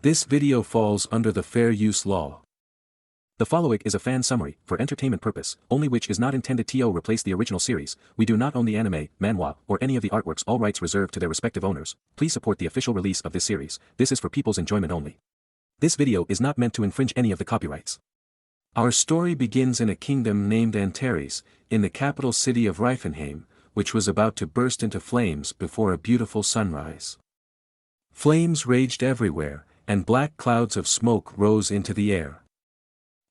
This video falls under the fair use law. The FOLLOWIG is a fan summary, for entertainment purpose, only, which is not intended to replace the original series. We do not own the anime, manhwa, or any of the artworks, all rights reserved to their respective owners. Please support the official release of this series. This is for people's enjoyment only. This video is not meant to infringe any of the copyrights. Our story begins in a kingdom named Antares, in the capital city of Rifenhardt, which was about to burst into flames before a beautiful sunrise. Flames raged everywhere, and black clouds of smoke rose into the air.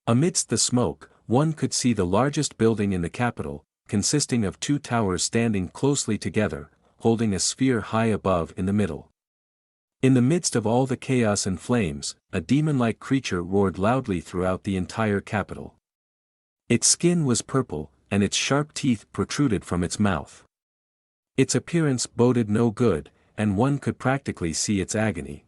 Amidst the smoke, one could see the largest building in the capital, consisting of two towers standing closely together, holding a sphere high above in the middle. In the midst of all the chaos and flames, a demon-like creature roared loudly throughout the entire capital. Its skin was purple, and its sharp teeth protruded from its mouth. Its appearance boded no good, and one could practically see its agony.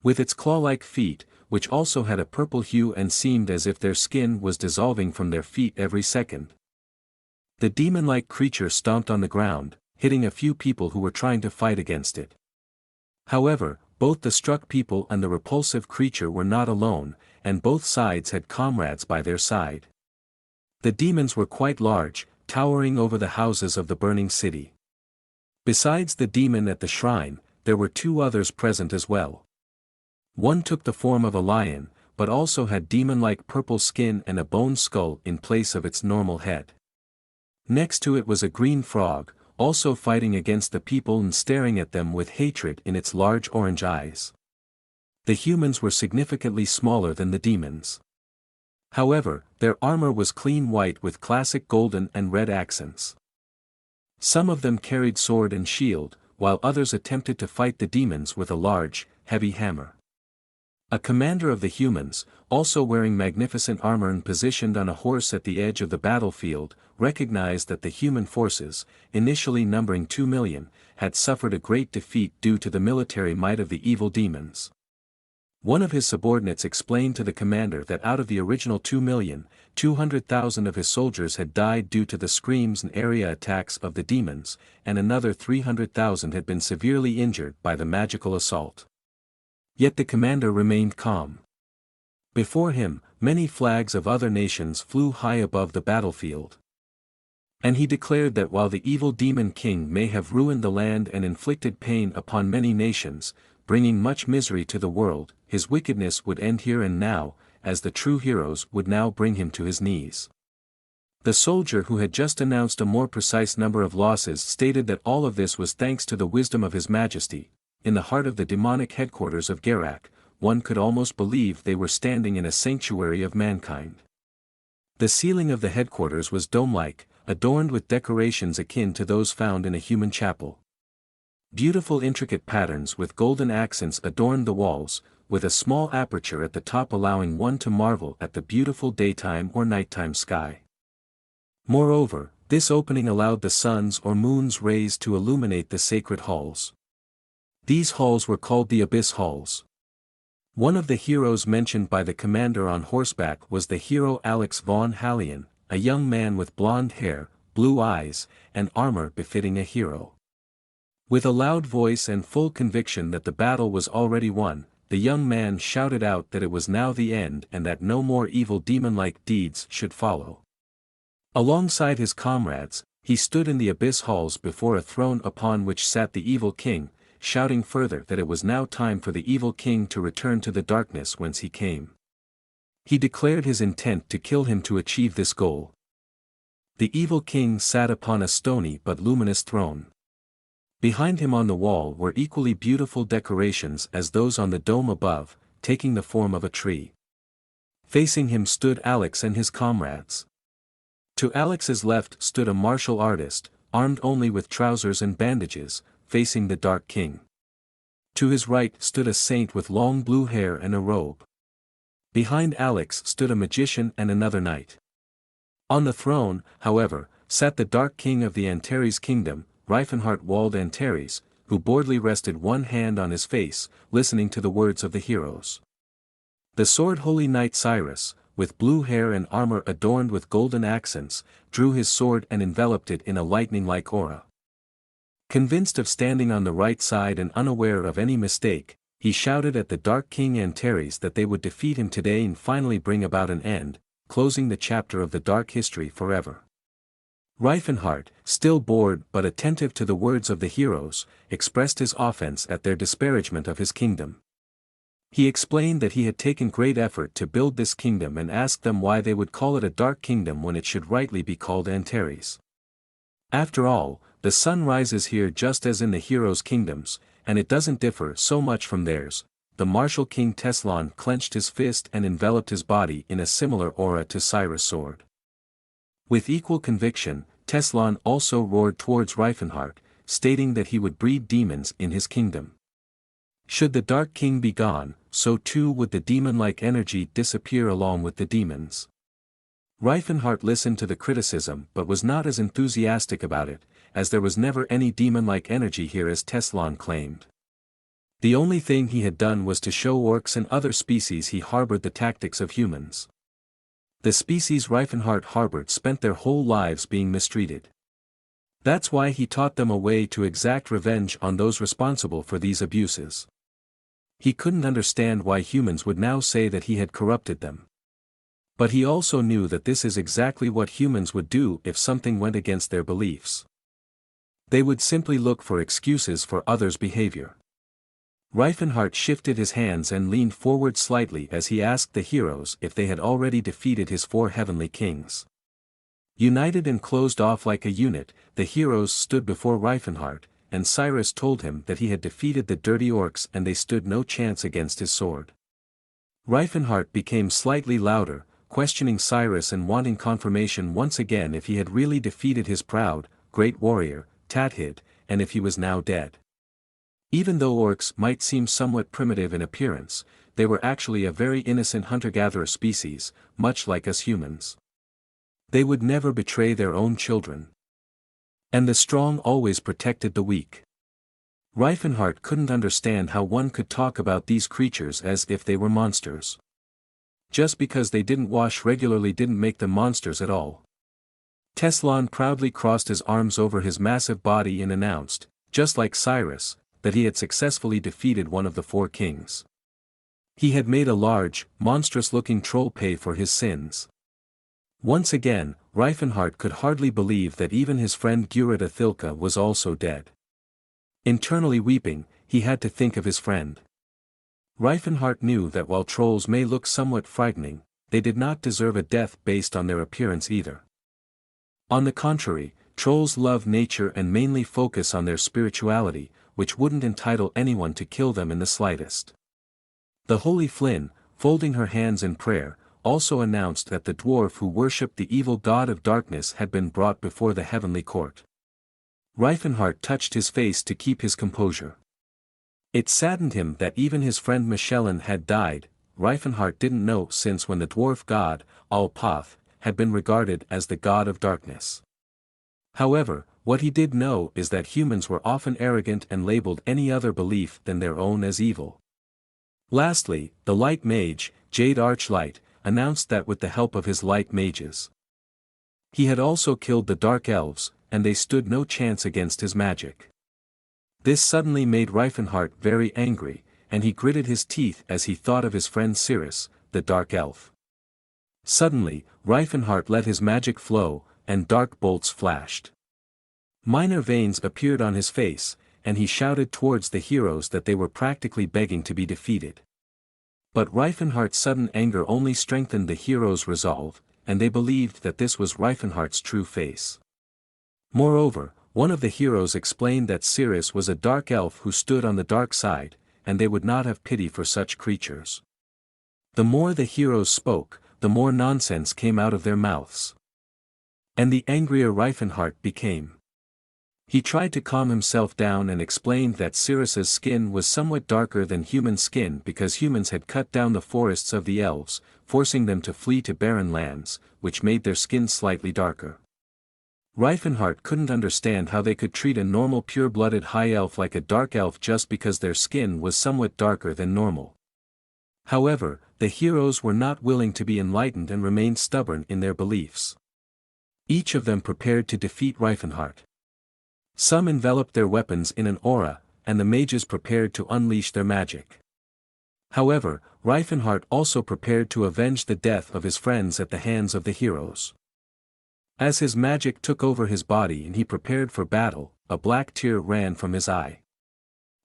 With its claw-like feet, which also had a purple hue and seemed as if their skin was dissolving from their feet every second, the demon-like creature stomped on the ground, hitting a few people who were trying to fight against it. However, both the struck people and the repulsive creature were not alone, and both sides had comrades by their side. The demons were quite large, towering over the houses of the burning city. Besides the demon at the shrine, there were two others present as well. One took the form of a lion, but also had demon-like purple skin and a bone skull in place of its normal head. Next to it was a green frog, also fighting against the people and staring at them with hatred in its large orange eyes. The humans were significantly smaller than the demons. However, their armor was clean white with classic golden and red accents. Some of them carried sword and shield, while others attempted to fight the demons with a large, heavy hammer. A commander of the humans, also wearing magnificent armor and positioned on a horse at the edge of the battlefield, recognized that the human forces, initially numbering 2 million, had suffered a great defeat due to the military might of the evil demons. One of his subordinates explained to the commander that out of the original 2,200,000 of his soldiers had died due to the screams and area attacks of the demons, and another 300,000 had been severely injured by the magical assault. Yet the commander remained calm. Before him, many flags of other nations flew high above the battlefield. And he declared that while the evil demon king may have ruined the land and inflicted pain upon many nations, bringing much misery to the world, his wickedness would end here and now, as the true heroes would now bring him to his knees. The soldier who had just announced a more precise number of losses stated that all of this was thanks to the wisdom of His Majesty. In the heart of the demonic headquarters of Gerak, one could almost believe they were standing in a sanctuary of mankind. The ceiling of the headquarters was dome-like, adorned with decorations akin to those found in a human chapel. Beautiful intricate patterns with golden accents adorned the walls, with a small aperture at the top allowing one to marvel at the beautiful daytime or nighttime sky. Moreover, this opening allowed the sun's or moon's rays to illuminate the sacred halls. These halls were called the Abyss Halls. One of the heroes mentioned by the commander on horseback was the hero Alex von Hallion, a young man with blonde hair, blue eyes, and armor befitting a hero. With a loud voice and full conviction that the battle was already won, the young man shouted out that it was now the end and that no more evil demon-like deeds should follow. Alongside his comrades, he stood in the Abyss Halls before a throne upon which sat the evil king, shouting further that it was now time for the evil king to return to the darkness whence he came. He declared his intent to kill him to achieve this goal. The evil king sat upon a stony but luminous throne. Behind him on the wall were equally beautiful decorations as those on the dome above, taking the form of a tree. Facing him stood Alex and his comrades. To Alex's left stood a martial artist, armed only with trousers and bandages, facing the Dark King. To his right stood a saint with long blue hair and a robe. Behind Alex stood a magician and another knight. On the throne, however, sat the Dark King of the Antares kingdom, Rifenhardt walled Antares, who boredly rested one hand on his face, listening to the words of the heroes. The sword-holy knight Cyrus, with blue hair and armor adorned with golden accents, drew his sword and enveloped it in a lightning-like aura. Convinced of standing on the right side and unaware of any mistake, he shouted at the Dark King Antares that they would defeat him today and finally bring about an end, closing the chapter of the dark history forever. Rifenhardt, still bored but attentive to the words of the heroes, expressed his offense at their disparagement of his kingdom. He explained that he had taken great effort to build this kingdom and asked them why they would call it a dark kingdom when it should rightly be called Antares. After all, the sun rises here just as in the heroes' kingdoms, and it doesn't differ so much from theirs. The martial King Teslan clenched his fist and enveloped his body in a similar aura to Cyrus' sword. With equal conviction, Teslan also roared towards Rifenhardt, stating that he would breed demons in his kingdom. Should the Dark King be gone, so too would the demon-like energy disappear along with the demons. Rifenhardt listened to the criticism but was not as enthusiastic about it, as there was never any demon-like energy here as Teslan claimed. The only thing he had done was to show orcs and other species he harbored the tactics of humans. The species Rifenhardt harbored spent their whole lives being mistreated. That's why he taught them a way to exact revenge on those responsible for these abuses. He couldn't understand why humans would now say that he had corrupted them. But he also knew that this is exactly what humans would do if something went against their beliefs. They would simply look for excuses for others' behavior. Rifenhardt shifted his hands and leaned forward slightly as he asked the heroes if they had already defeated his 4 heavenly kings. United and closed off like a unit, the heroes stood before Rifenhardt, and Cyrus told him that he had defeated the dirty orcs and they stood no chance against his sword. Rifenhardt became slightly louder, questioning Cyrus and wanting confirmation once again if he had really defeated his proud, great warrior, Tathid, and if he was now dead. Even though orcs might seem somewhat primitive in appearance, they were actually a very innocent hunter-gatherer species, much like us humans. They would never betray their own children. And the strong always protected the weak. Rifenhardt couldn't understand how one could talk about these creatures as if they were monsters. Just because they didn't wash regularly didn't make them monsters at all. Teslan proudly crossed his arms over his massive body and announced, just like Cyrus, that he had successfully defeated one of the 4 kings. He had made a large, monstrous-looking troll pay for his sins. Once again, Rifenhardt could hardly believe that even his friend Gurita Thilka was also dead. Internally weeping, he had to think of his friend. Rifenhardt knew that while trolls may look somewhat frightening, they did not deserve a death based on their appearance either. On the contrary, trolls love nature and mainly focus on their spirituality, which wouldn't entitle anyone to kill them in the slightest. The holy Flynn, folding her hands in prayer, also announced that the dwarf who worshipped the evil god of darkness had been brought before the heavenly court. Rifenhardt touched his face to keep his composure. It saddened him that even his friend Michelin had died. Rifenhardt didn't know since when the dwarf god, Alpath, had been regarded as the god of darkness. However, what he did know is that humans were often arrogant and labeled any other belief than their own as evil. Lastly, the Light Mage, Jade Archlight, announced that with the help of his Light Mages, he had also killed the Dark Elves, and they stood no chance against his magic. This suddenly made Rifenhardt very angry, and he gritted his teeth as he thought of his friend Cirrus, the Dark Elf. Suddenly, Rifenhardt let his magic flow, and dark bolts flashed. Minor veins appeared on his face, and he shouted towards the heroes that they were practically begging to be defeated. But Rifenhardt's sudden anger only strengthened the heroes' resolve, and they believed that this was Rifenhardt's true face. Moreover, one of the heroes explained that Cirrus was a dark elf who stood on the dark side, and they would not have pity for such creatures. The more the heroes spoke, the more nonsense came out of their mouths. And the angrier Rifenhardt became. He tried to calm himself down and explained that Cirrus's skin was somewhat darker than human skin because humans had cut down the forests of the elves, forcing them to flee to barren lands, which made their skin slightly darker. Rifenhardt couldn't understand how they could treat a normal pure-blooded high elf like a dark elf just because their skin was somewhat darker than normal. However, the heroes were not willing to be enlightened and remained stubborn in their beliefs. Each of them prepared to defeat Rifenhardt. Some enveloped their weapons in an aura, and the mages prepared to unleash their magic. However, Rifenhardt also prepared to avenge the death of his friends at the hands of the heroes. As his magic took over his body and he prepared for battle, a black tear ran from his eye.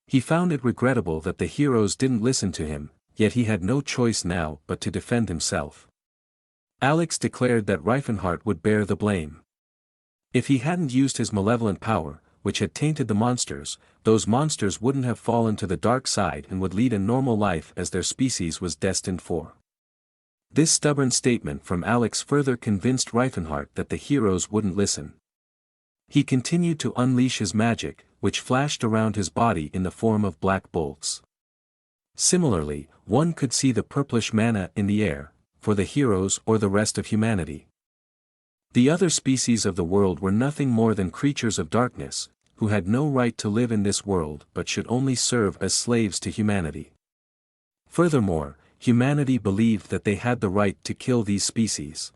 He found it regrettable that the heroes didn't listen to him, yet he had no choice now but to defend himself. Alex declared that Rifenhardt would bear the blame. If he hadn't used his malevolent power, which had tainted the monsters, those monsters wouldn't have fallen to the dark side and would lead a normal life as their species was destined for. This stubborn statement from Alex further convinced Rifenhardt that the heroes wouldn't listen. He continued to unleash his magic, which flashed around his body in the form of black bolts. Similarly, one could see the purplish mana in the air, for the heroes or the rest of humanity. The other species of the world were nothing more than creatures of darkness, who had no right to live in this world but should only serve as slaves to humanity. Furthermore, humanity believed that they had the right to kill these species.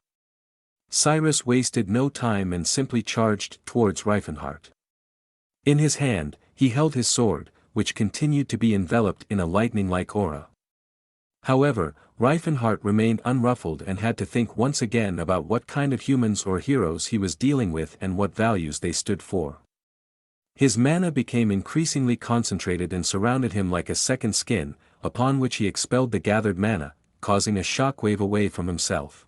Cyrus wasted no time and simply charged towards Rifenhardt. In his hand, he held his sword, which continued to be enveloped in a lightning-like aura. However, Rifenhardt remained unruffled and had to think once again about what kind of humans or heroes he was dealing with and what values they stood for. His mana became increasingly concentrated and surrounded him like a second skin, upon which he expelled the gathered mana, causing a shockwave away from himself.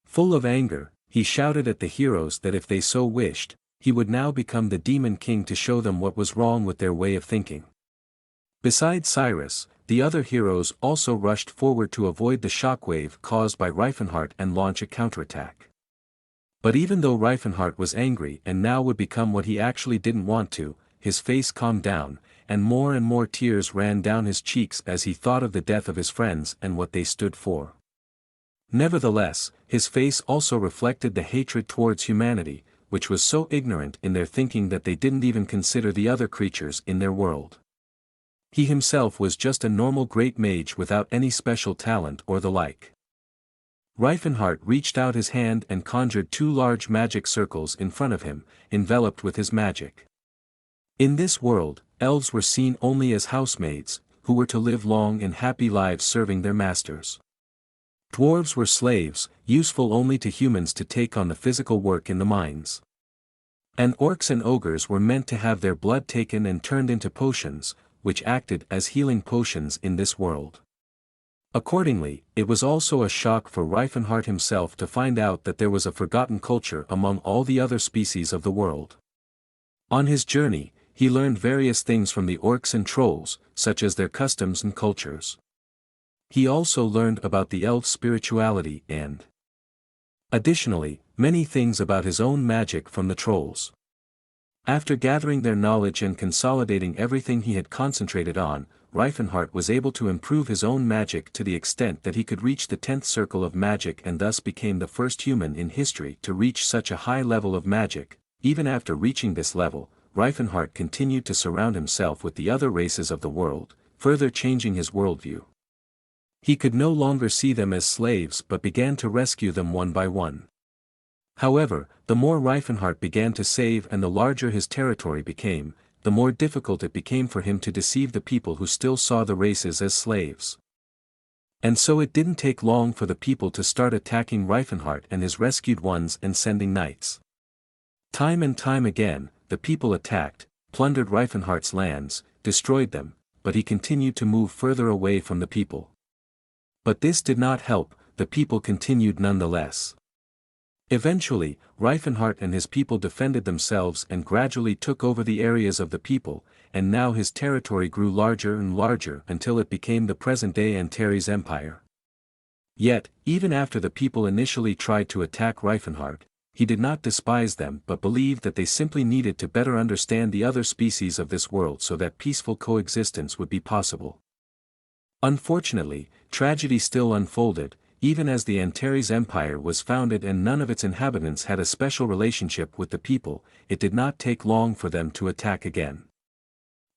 Full of anger, he shouted at the heroes that if they so wished, he would now become the Demon King to show them what was wrong with their way of thinking. Besides Cyrus, the other heroes also rushed forward to avoid the shockwave caused by Rifenhardt and launch a counterattack. But even though Rifenhardt was angry and now would become what he actually didn't want to, his face calmed down, and more tears ran down his cheeks as he thought of the death of his friends and what they stood for. Nevertheless, his face also reflected the hatred towards humanity, which was so ignorant in their thinking that they didn't even consider the other creatures in their world. He himself was just a normal great mage without any special talent or the like. Rifenhardt reached out his hand and conjured two large magic circles in front of him, enveloped with his magic. In this world, elves were seen only as housemaids, who were to live long and happy lives serving their masters. Dwarves were slaves, useful only to humans to take on the physical work in the mines. And orcs and ogres were meant to have their blood taken and turned into potions, which acted as healing potions in this world. Accordingly, it was also a shock for Rifenhardt himself to find out that there was a forgotten culture among all the other species of the world. On his journey, he learned various things from the orcs and trolls, such as their customs and cultures. He also learned about the elves' spirituality and, additionally, many things about his own magic from the trolls. After gathering their knowledge and consolidating everything he had concentrated on, Rifenhardt was able to improve his own magic to the extent that he could reach the 10th circle of magic and thus became the first human in history to reach such a high level of magic. Even after reaching this level, Rifenhardt continued to surround himself with the other races of the world, further changing his worldview. He could no longer see them as slaves but began to rescue them one by one. However, the more Rifenhardt began to save and the larger his territory became, the more difficult it became for him to deceive the people who still saw the races as slaves. And so it didn't take long for the people to start attacking Rifenhardt and his rescued ones and sending knights. Time and time again, the people attacked, plundered Rifenhardt's lands, destroyed them, but he continued to move further away from the people. But this did not help, the people continued nonetheless. Eventually, Rifenhardt and his people defended themselves and gradually took over the areas of the people, and now his territory grew larger and larger until it became the present-day Antares Empire. Yet, even after the people initially tried to attack Rifenhardt, he did not despise them but believed that they simply needed to better understand the other species of this world so that peaceful coexistence would be possible. Unfortunately, tragedy still unfolded. Even as the Antares Empire was founded and none of its inhabitants had a special relationship with the people, it did not take long for them to attack again.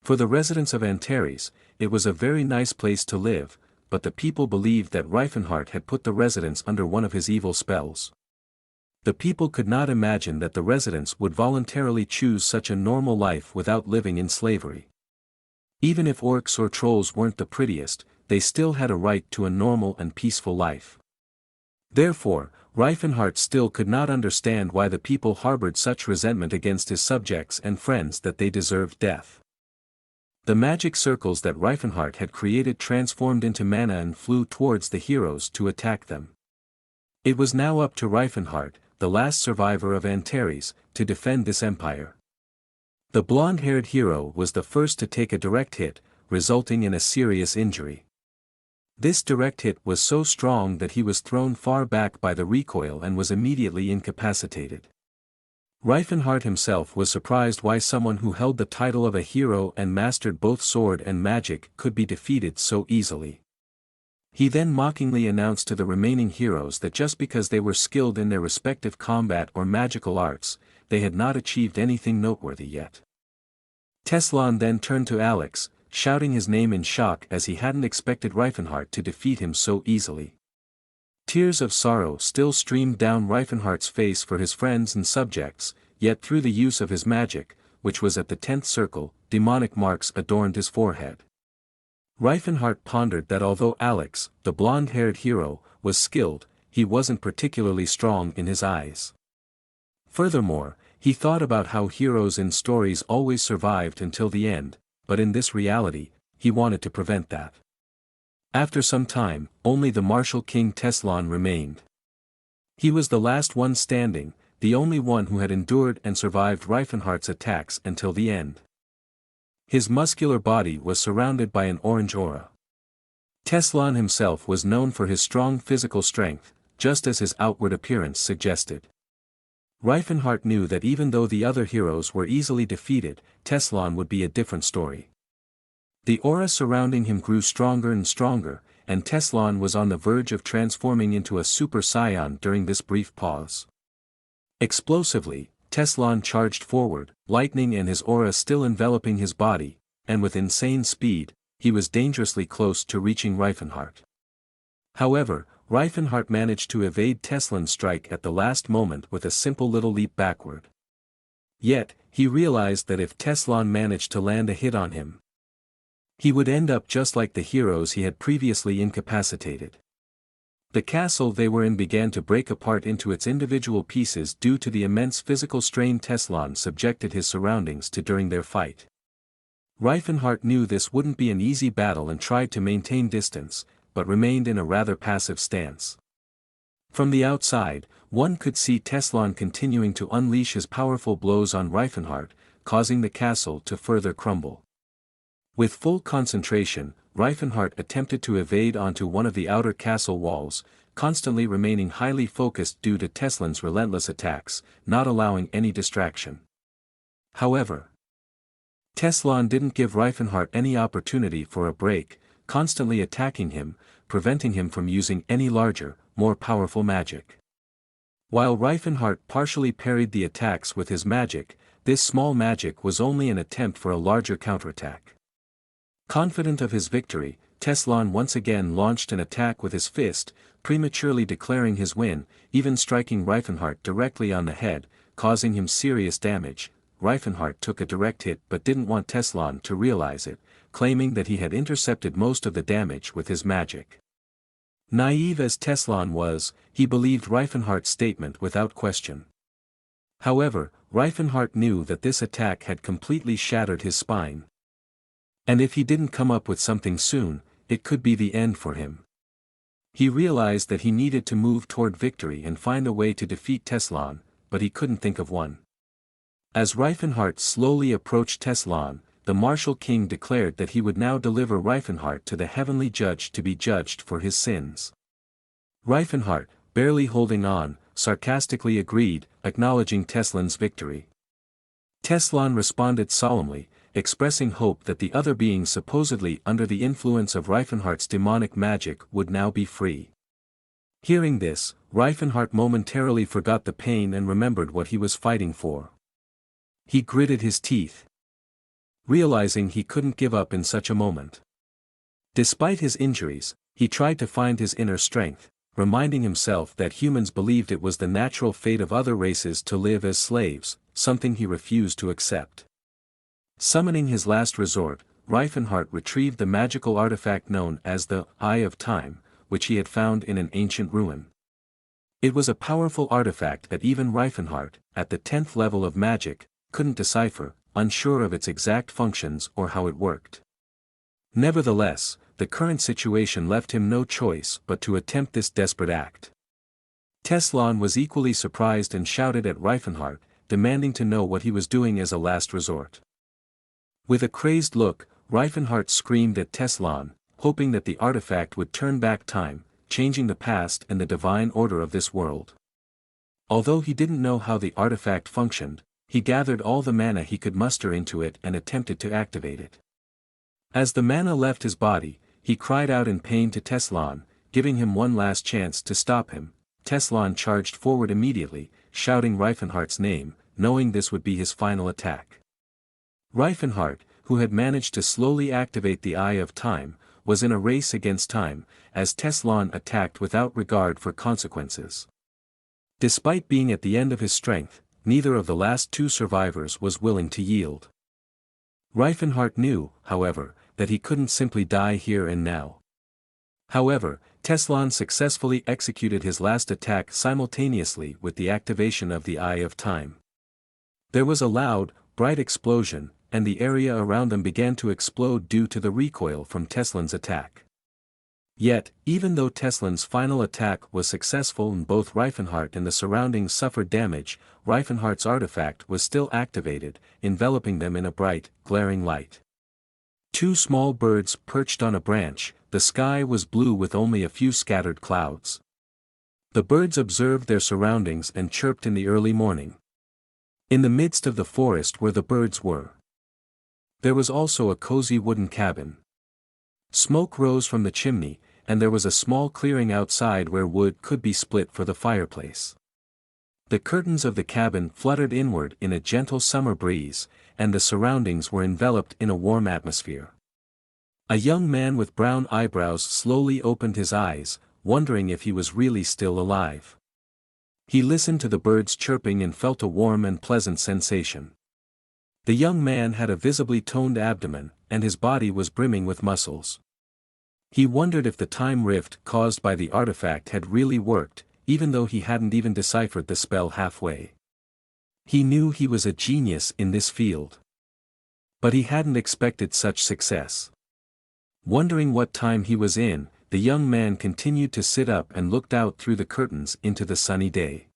For the residents of Antares, it was a very nice place to live, but the people believed that Rifenhardt had put the residents under one of his evil spells. The people could not imagine that the residents would voluntarily choose such a normal life without living in slavery. Even if orcs or trolls weren't the prettiest, they still had a right to a normal and peaceful life. Therefore, Rifenhardt still could not understand why the people harbored such resentment against his subjects and friends that they deserved death. The magic circles that Rifenhardt had created transformed into mana and flew towards the heroes to attack them. It was now up to Rifenhardt, the last survivor of Antares, to defend this empire. The blonde-haired hero was the first to take a direct hit, resulting in a serious injury. This direct hit was so strong that he was thrown far back by the recoil and was immediately incapacitated. Rifenhardt himself was surprised why someone who held the title of a hero and mastered both sword and magic could be defeated so easily. He then mockingly announced to the remaining heroes that just because they were skilled in their respective combat or magical arts, they had not achieved anything noteworthy yet. Teslan then turned to Alex, shouting his name in shock as he hadn't expected Rifenhardt to defeat him so easily. Tears of sorrow still streamed down Rifenhardt's face for his friends and subjects, yet through the use of his magic, which was at the 10th circle, demonic marks adorned his forehead. Rifenhardt pondered that although Alex, the blonde-haired hero, was skilled, he wasn't particularly strong in his eyes. Furthermore, he thought about how heroes in stories always survived until the end, but in this reality, he wanted to prevent that. After some time, only the martial king Teslan remained. He was the last one standing, the only one who had endured and survived Rifenhardt's attacks until the end. His muscular body was surrounded by an orange aura. Teslan himself was known for his strong physical strength, just as his outward appearance suggested. Rifenhardt knew that even though the other heroes were easily defeated, Teslan would be a different story. The aura surrounding him grew stronger and stronger, and Teslan was on the verge of transforming into a Super Saiyan during this brief pause. Explosively, Teslan charged forward, lightning and his aura still enveloping his body, and with insane speed, he was dangerously close to reaching Rifenhardt. However, Rifenhardt managed to evade Teslan's strike at the last moment with a simple little leap backward. Yet, he realized that if Teslan managed to land a hit on him, he would end up just like the heroes he had previously incapacitated. The castle they were in began to break apart into its individual pieces due to the immense physical strain Teslan subjected his surroundings to during their fight. Rifenhardt knew this wouldn't be an easy battle and tried to maintain distance, but remained in a rather passive stance. From the outside, one could see Teslan continuing to unleash his powerful blows on Rifenhardt, causing the castle to further crumble. With full concentration, Rifenhardt attempted to evade onto one of the outer castle walls, constantly remaining highly focused due to Teslan's relentless attacks, not allowing any distraction. However, Teslan didn't give Rifenhardt any opportunity for a break, constantly attacking him, preventing him from using any larger, more powerful magic. While Rifenhardt partially parried the attacks with his magic, this small magic was only an attempt for a larger counterattack. Confident of his victory, Teslan once again launched an attack with his fist, prematurely declaring his win, even striking Rifenhardt directly on the head, causing him serious damage. Rifenhardt took a direct hit but didn't want Teslan to realize it, claiming that he had intercepted most of the damage with his magic. Naive as Teslan was, he believed Rifenhardt's statement without question. However, Rifenhardt knew that this attack had completely shattered his spine. And if he didn't come up with something soon, it could be the end for him. He realized that he needed to move toward victory and find a way to defeat Teslan, but he couldn't think of one. As Rifenhardt slowly approached Teslan, the martial king declared that he would now deliver Rifenhardt to the heavenly judge to be judged for his sins. Rifenhardt, barely holding on, sarcastically agreed, acknowledging Teslan's victory. Teslan responded solemnly, expressing hope that the other beings supposedly under the influence of Rifenhardt's demonic magic would now be free. Hearing this, Rifenhardt momentarily forgot the pain and remembered what he was fighting for. He gritted his teeth, realizing he couldn't give up in such a moment. Despite his injuries, he tried to find his inner strength, reminding himself that humans believed it was the natural fate of other races to live as slaves, something he refused to accept. Summoning his last resort, Rifenhardt retrieved the magical artifact known as the Eye of Time, which he had found in an ancient ruin. It was a powerful artifact that even Rifenhardt, at the 10th level of magic, couldn't decipher, unsure of its exact functions or how it worked. Nevertheless, the current situation left him no choice but to attempt this desperate act. Teslan was equally surprised and shouted at Rifenhardt, demanding to know what he was doing as a last resort. With a crazed look, Rifenhardt screamed at Teslan, hoping that the artifact would turn back time, changing the past and the divine order of this world. Although he didn't know how the artifact functioned, he gathered all the mana he could muster into it and attempted to activate it. As the mana left his body, he cried out in pain to Teslan, giving him one last chance to stop him. Teslan charged forward immediately, shouting Rifenhardt's name, knowing this would be his final attack. Rifenhardt, who had managed to slowly activate the Eye of Time, was in a race against time, as Teslan attacked without regard for consequences. Despite being at the end of his strength, neither of the last two survivors was willing to yield. Rifenhardt knew, however, that he couldn't simply die here and now. However, Teslan successfully executed his last attack simultaneously with the activation of the Eye of Time. There was a loud, bright explosion, and the area around them began to explode due to the recoil from Teslan's attack. Yet, even though Teslan's final attack was successful and both Rifenhardt and the surroundings suffered damage, Rifenhardt's artifact was still activated, enveloping them in a bright, glaring light. Two small birds perched on a branch, the sky was blue with only a few scattered clouds. The birds observed their surroundings and chirped in the early morning. In the midst of the forest where the birds were, there was also a cozy wooden cabin. Smoke rose from the chimney, and there was a small clearing outside where wood could be split for the fireplace. The curtains of the cabin fluttered inward in a gentle summer breeze, and the surroundings were enveloped in a warm atmosphere. A young man with brown eyebrows slowly opened his eyes, wondering if he was really still alive. He listened to the birds chirping and felt a warm and pleasant sensation. The young man had a visibly toned abdomen, and his body was brimming with muscles. He wondered if the time rift caused by the artifact had really worked, even though he hadn't even deciphered the spell halfway. He knew he was a genius in this field. But he hadn't expected such success. Wondering what time he was in, the young man continued to sit up and looked out through the curtains into the sunny day.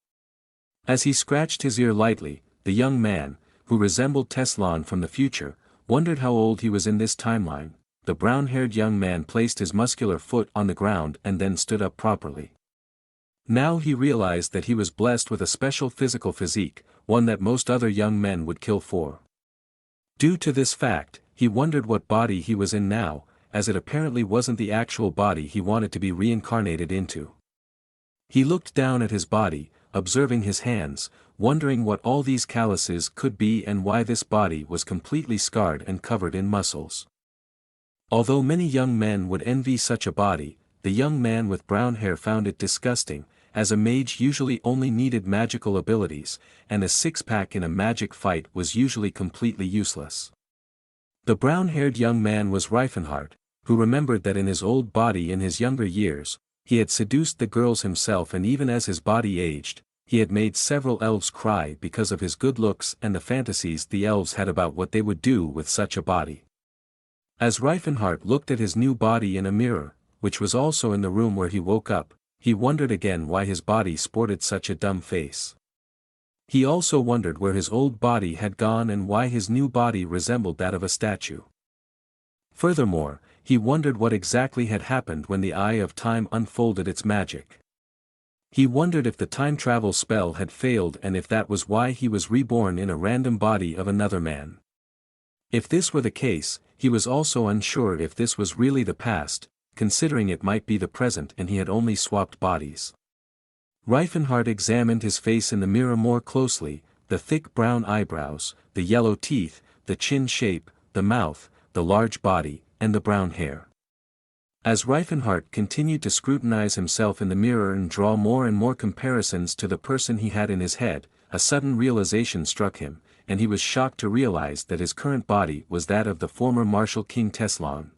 As he scratched his ear lightly, the young man, who resembled Teslan from the future, wondered how old he was in this timeline. The brown-haired young man placed his muscular foot on the ground and then stood up properly. Now he realized that he was blessed with a special physical physique, one that most other young men would kill for. Due to this fact, he wondered what body he was in now, as it apparently wasn't the actual body he wanted to be reincarnated into. He looked down at his body, observing his hands, wondering what all these calluses could be and why this body was completely scarred and covered in muscles. Although many young men would envy such a body, the young man with brown hair found it disgusting, as a mage usually only needed magical abilities, and a six-pack in a magic fight was usually completely useless. The brown-haired young man was Rifenhardt, who remembered that in his old body in his younger years, he had seduced the girls himself, and even as his body aged, he had made several elves cry because of his good looks and the fantasies the elves had about what they would do with such a body. As Rifenhardt looked at his new body in a mirror, which was also in the room where he woke up, he wondered again why his body sported such a dumb face. He also wondered where his old body had gone and why his new body resembled that of a statue. Furthermore, he wondered what exactly had happened when the Eye of Time unfolded its magic. He wondered if the time travel spell had failed and if that was why he was reborn in a random body of another man. If this were the case, he was also unsure if this was really the past, considering it might be the present and he had only swapped bodies. Rifenhardt examined his face in the mirror more closely, the thick brown eyebrows, the yellow teeth, the chin shape, the mouth, the large body, and the brown hair. As Rifenhardt continued to scrutinize himself in the mirror and draw more and more comparisons to the person he had in his head, a sudden realization struck him. and he was shocked to realize that his current body was that of the former Martial King Teslan.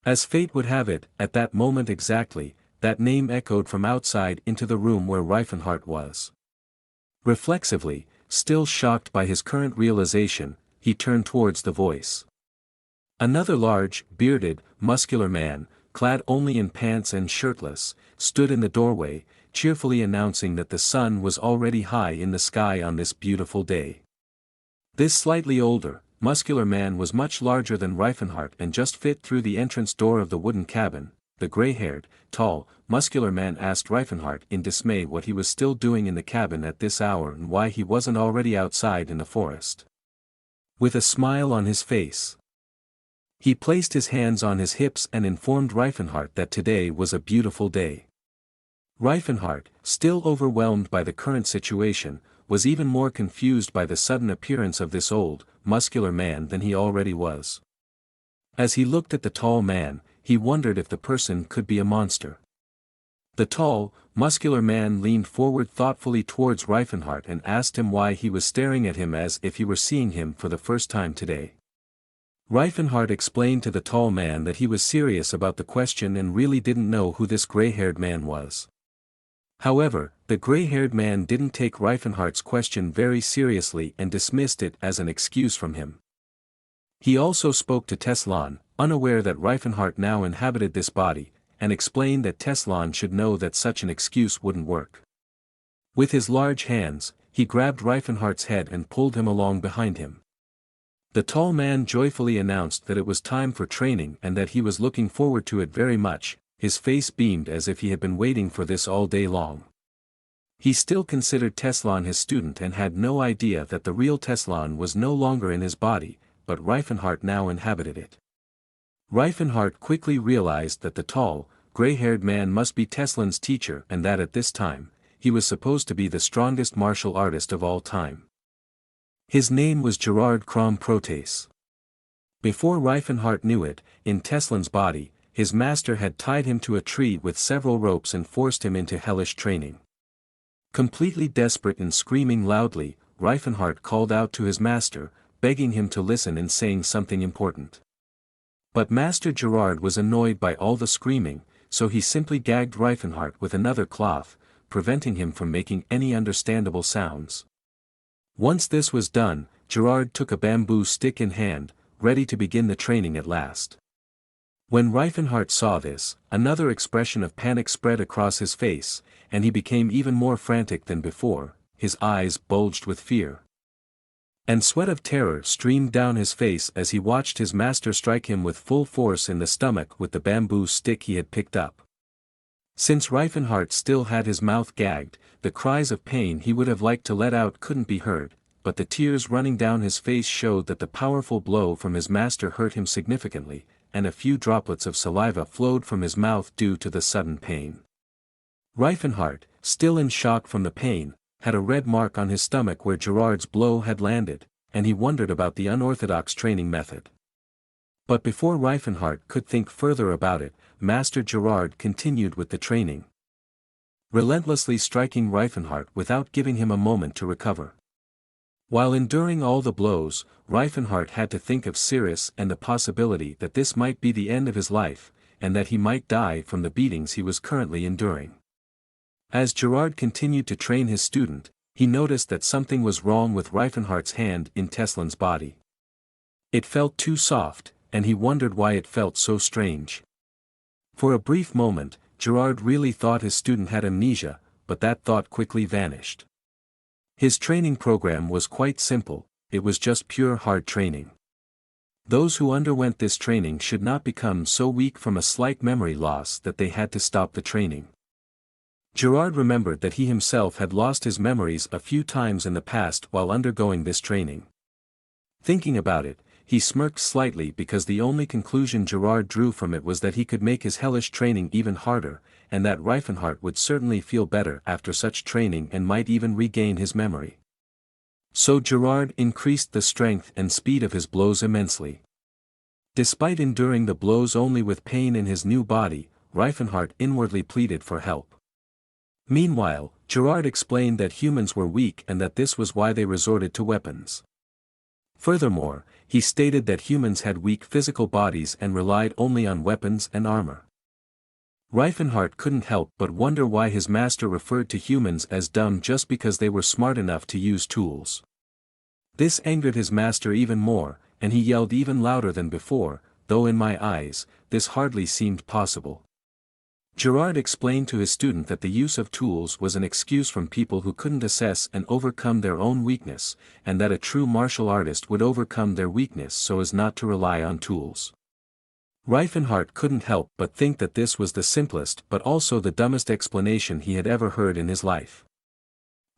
As fate would have it, at that moment exactly, that name echoed from outside into the room where Rifenhardt was. Reflexively, still shocked by his current realization, he turned towards the voice. Another large, bearded, muscular man, clad only in pants and shirtless, stood in the doorway, cheerfully announcing that the sun was already high in the sky on this beautiful day. This slightly older, muscular man was much larger than Rifenhardt and just fit through the entrance door of the wooden cabin. The gray-haired, tall, muscular man asked Rifenhardt in dismay what he was still doing in the cabin at this hour and why he wasn't already outside in the forest. With a smile on his face, he placed his hands on his hips and informed Rifenhardt that today was a beautiful day. Rifenhardt, still overwhelmed by the current situation, was even more confused by the sudden appearance of this old, muscular man than he already was. As he looked at the tall man, he wondered if the person could be a monster. The tall, muscular man leaned forward thoughtfully towards Rifenhardt and asked him why he was staring at him as if he were seeing him for the first time today. Rifenhardt explained to the tall man that he was serious about the question and really didn't know who this gray-haired man was. However, the gray-haired man didn't take Rifenhardt's question very seriously and dismissed it as an excuse from him. He also spoke to Teslan, unaware that Rifenhardt now inhabited this body, and explained that Teslan should know that such an excuse wouldn't work. With his large hands, he grabbed Rifenhardt's head and pulled him along behind him. The tall man joyfully announced that it was time for training and that he was looking forward to it very much. His face beamed as if he had been waiting for this all day long. He still considered Teslan his student and had no idea that the real Teslan was no longer in his body, but Rifenhardt now inhabited it. Rifenhardt quickly realized that the tall, gray-haired man must be Teslan's teacher and that at this time, he was supposed to be the strongest martial artist of all time. His name was Gerard Protes. Before Rifenhardt knew it, in Teslan's body, his master had tied him to a tree with several ropes and forced him into hellish training. Completely desperate and screaming loudly, Rifenhardt called out to his master, begging him to listen and saying something important. But Master Gerald was annoyed by all the screaming, so he simply gagged Rifenhardt with another cloth, preventing him from making any understandable sounds. Once this was done, Gerald took a bamboo stick in hand, ready to begin the training at last. When Rifenhardt saw this, another expression of panic spread across his face, and he became even more frantic than before. His eyes bulged with fear. And sweat of terror streamed down his face as he watched his master strike him with full force in the stomach with the bamboo stick he had picked up. Since Rifenhardt still had his mouth gagged, the cries of pain he would have liked to let out couldn't be heard, but the tears running down his face showed that the powerful blow from his master hurt him significantly, and a few droplets of saliva flowed from his mouth due to the sudden pain. Rifenhardt, still in shock from the pain, had a red mark on his stomach where Gerard's blow had landed, and he wondered about the unorthodox training method. But before Rifenhardt could think further about it, Master Gerald continued with the training, relentlessly striking Rifenhardt without giving him a moment to recover. While enduring all the blows, Rifenhardt had to think of Cirrus and the possibility that this might be the end of his life, and that he might die from the beatings he was currently enduring. As Gerard continued to train his student, he noticed that something was wrong with Rifenhardt's hand in Teslan's body. It felt too soft, and he wondered why it felt so strange. For a brief moment, Gerard really thought his student had amnesia, but that thought quickly vanished. His training program was quite simple, it was just pure hard training. Those who underwent this training should not become so weak from a slight memory loss that they had to stop the training. Gerard remembered that he himself had lost his memories a few times in the past while undergoing this training. Thinking about it, he smirked slightly because the only conclusion Gerard drew from it was that he could make his hellish training even harder, and that Rifenhardt would certainly feel better after such training and might even regain his memory. So Gerard increased the strength and speed of his blows immensely. Despite enduring the blows only with pain in his new body, Rifenhardt inwardly pleaded for help. Meanwhile, Gerald explained that humans were weak and that this was why they resorted to weapons. Furthermore, he stated that humans had weak physical bodies and relied only on weapons and armor. Rifenhardt couldn't help but wonder why his master referred to humans as dumb just because they were smart enough to use tools. This angered his master even more, and he yelled even louder than before, though in my eyes, this hardly seemed possible. Gerald explained to his student that the use of tools was an excuse from people who couldn't assess and overcome their own weakness, and that a true martial artist would overcome their weakness so as not to rely on tools. Rifenhardt couldn't help but think that this was the simplest but also the dumbest explanation he had ever heard in his life.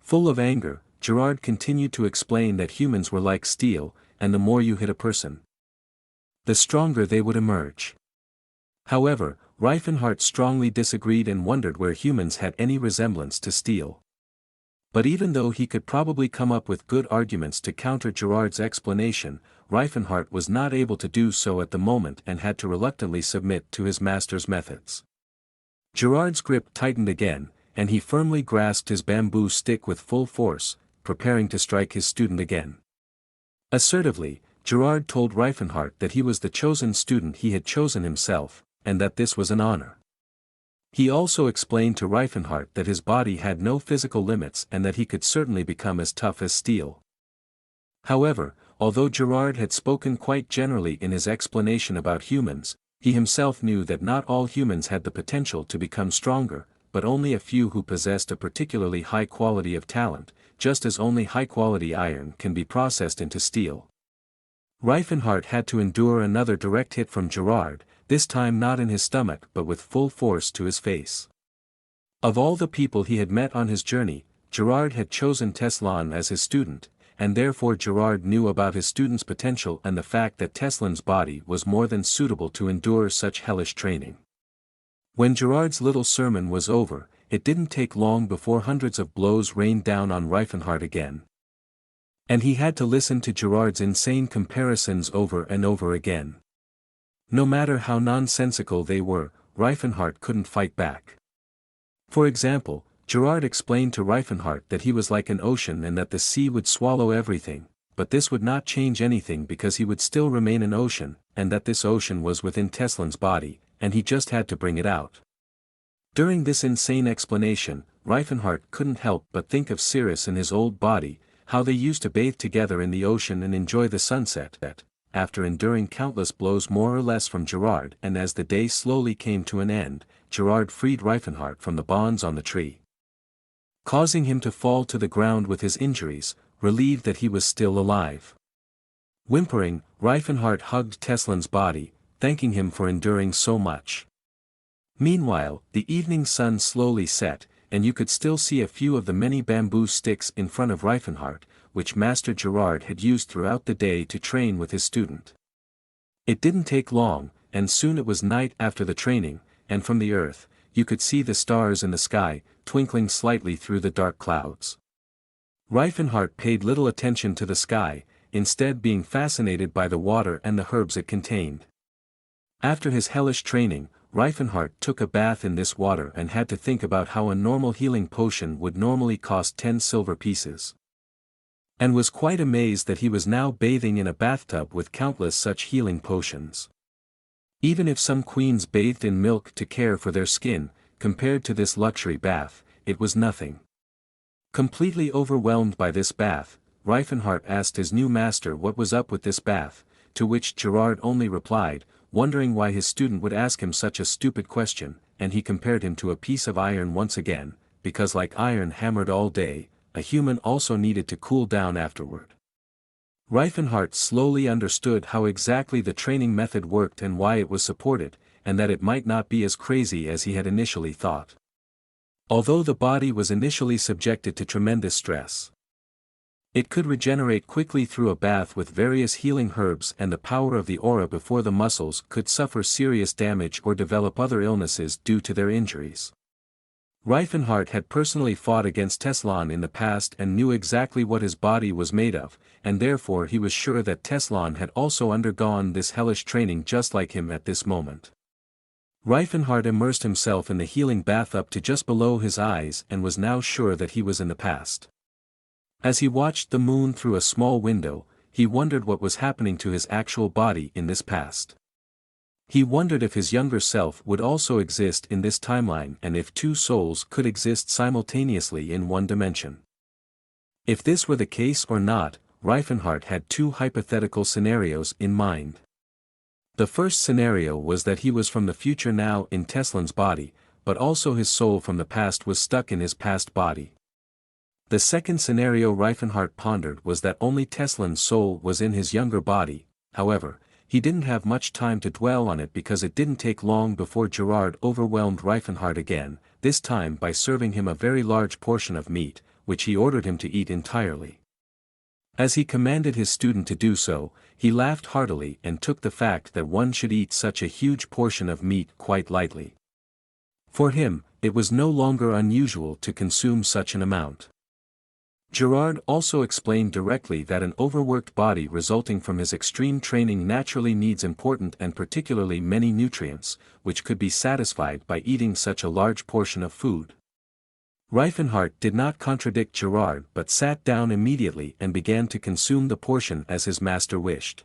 Full of anger, Gerald continued to explain that humans were like steel, and the more you hit a person, the stronger they would emerge. However, Rifenhardt strongly disagreed and wondered where humans had any resemblance to steel. But even though he could probably come up with good arguments to counter Gerald's explanation, Rifenhardt was not able to do so at the moment and had to reluctantly submit to his master's methods. Gerald's grip tightened again, and he firmly grasped his bamboo stick with full force, preparing to strike his student again. Assertively, Gerald told Rifenhardt that he was the chosen student he had chosen himself, and that this was an honor. He also explained to Rifenhardt that his body had no physical limits and that he could certainly become as tough as steel. However, although Gerald had spoken quite generally in his explanation about humans, he himself knew that not all humans had the potential to become stronger, but only a few who possessed a particularly high quality of talent, just as only high-quality iron can be processed into steel. Rifenhardt had to endure another direct hit from Gerald, this time not in his stomach but with full force to his face. Of all the people he had met on his journey, Gerald had chosen Teslan as his student, and therefore Gerald knew about his student's potential and the fact that Teslan's body was more than suitable to endure such hellish training. When Gerald's little sermon was over, it didn't take long before hundreds of blows rained down on Rifenhardt again. And he had to listen to Gerald's insane comparisons over and over again. No matter how nonsensical they were, Rifenhardt couldn't fight back. For example, Gerald explained to Rifenhardt that he was like an ocean and that the sea would swallow everything, but this would not change anything because he would still remain an ocean, and that this ocean was within Teslan's body, and he just had to bring it out. During this insane explanation, Rifenhardt couldn't help but think of Cirrus and his old body, how they used to bathe together in the ocean and enjoy the sunset, that, after enduring countless blows more or less from Gerald and as the day slowly came to an end, Gerald freed Rifenhardt from the bonds on the tree, causing him to fall to the ground with his injuries, relieved that he was still alive. Whimpering, Rifenhardt hugged Teslan's body, thanking him for enduring so much. Meanwhile, the evening sun slowly set, and you could still see a few of the many bamboo sticks in front of Rifenhardt, which Master Gerald had used throughout the day to train with his student. It didn't take long, and soon it was night after the training, and from the earth, you could see the stars in the sky, twinkling slightly through the dark clouds. Rifenhardt paid little attention to the sky, instead being fascinated by the water and the herbs it contained. After his hellish training, Rifenhardt took a bath in this water and had to think about how a normal healing potion would normally cost 10 silver pieces. And was quite amazed that he was now bathing in a bathtub with countless such healing potions. Even if some queens bathed in milk to care for their skin, compared to this luxury bath, it was nothing. Completely overwhelmed by this bath, Rifenhardt asked his new master what was up with this bath, to which Gerald only replied, wondering why his student would ask him such a stupid question, and he compared him to a piece of iron once again, because like iron hammered all day, a human also needed to cool down afterward. Rifenhardt slowly understood how exactly the training method worked and why it was supported, and that it might not be as crazy as he had initially thought. Although the body was initially subjected to tremendous stress, it could regenerate quickly through a bath with various healing herbs and the power of the aura before the muscles could suffer serious damage or develop other illnesses due to their injuries. Rifenhardt had personally fought against Teslan in the past and knew exactly what his body was made of, and therefore he was sure that Teslan had also undergone this hellish training just like him at this moment. Rifenhardt immersed himself in the healing bath up to just below his eyes and was now sure that he was in the past. As he watched the moon through a small window, he wondered what was happening to his actual body in this past. He wondered if his younger self would also exist in this timeline and if two souls could exist simultaneously in one dimension. If this were the case or not, Rifenhardt had two hypothetical scenarios in mind. The first scenario was that he was from the future now in Teslan's body, but also his soul from the past was stuck in his past body. The second scenario Rifenhardt pondered was that only Teslan's soul was in his younger body. However, he didn't have much time to dwell on it because it didn't take long before Gerald overwhelmed Rifenhardt again, this time by serving him a very large portion of meat, which he ordered him to eat entirely. As he commanded his student to do so, he laughed heartily and took the fact that one should eat such a huge portion of meat quite lightly. For him, it was no longer unusual to consume such an amount. Gerald also explained directly that an overworked body resulting from his extreme training naturally needs important and particularly many nutrients, which could be satisfied by eating such a large portion of food. Rifenhardt did not contradict Gerald but sat down immediately and began to consume the portion as his master wished.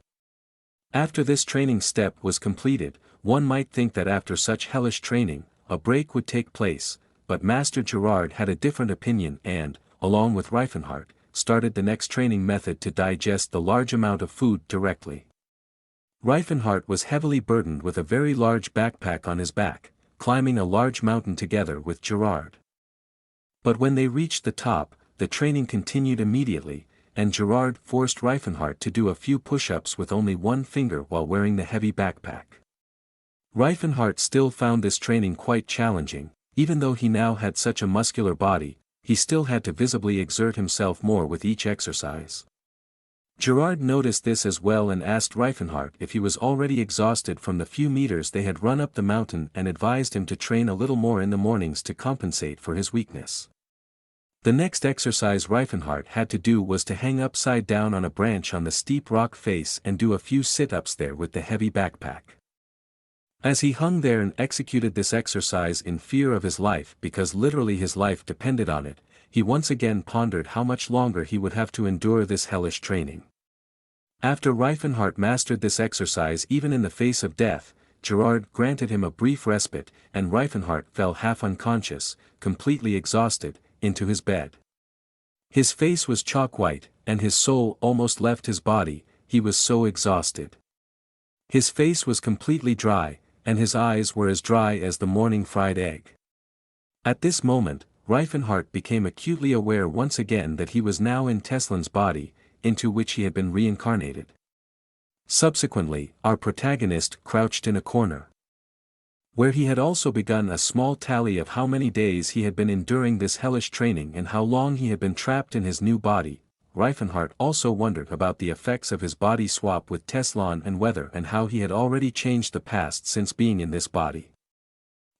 After this training step was completed, one might think that after such hellish training, a break would take place, but Master Gerald had a different opinion and, along with Rifenhardt, started the next training method to digest the large amount of food directly. Rifenhardt was heavily burdened with a very large backpack on his back, climbing a large mountain together with Gerald. But when they reached the top, the training continued immediately, and Gerald forced Rifenhardt to do a few push-ups with only one finger while wearing the heavy backpack. Rifenhardt still found this training quite challenging, even though he now had such a muscular body, he still had to visibly exert himself more with each exercise. Gerald noticed this as well and asked Rifenhardt if he was already exhausted from the few meters they had run up the mountain and advised him to train a little more in the mornings to compensate for his weakness. The next exercise Rifenhardt had to do was to hang upside down on a branch on the steep rock face and do a few sit-ups there with the heavy backpack. As he hung there and executed this exercise in fear of his life because literally his life depended on it, he once again pondered how much longer he would have to endure this hellish training. After Rifenhardt mastered this exercise even in the face of death, Gerald granted him a brief respite, and Rifenhardt fell half unconscious, completely exhausted, into his bed. His face was chalk white, and his soul almost left his body, he was so exhausted. His face was completely dry, and his eyes were as dry as the morning fried egg. At this moment, Rifenhardt became acutely aware once again that he was now in Teslan's body, into which he had been reincarnated. Subsequently, our protagonist crouched in a corner, where he had also begun a small tally of how many days he had been enduring this hellish training and how long he had been trapped in his new body. Rifenhardt also wondered about the effects of his body swap with Teslan and whether and how he had already changed the past since being in this body.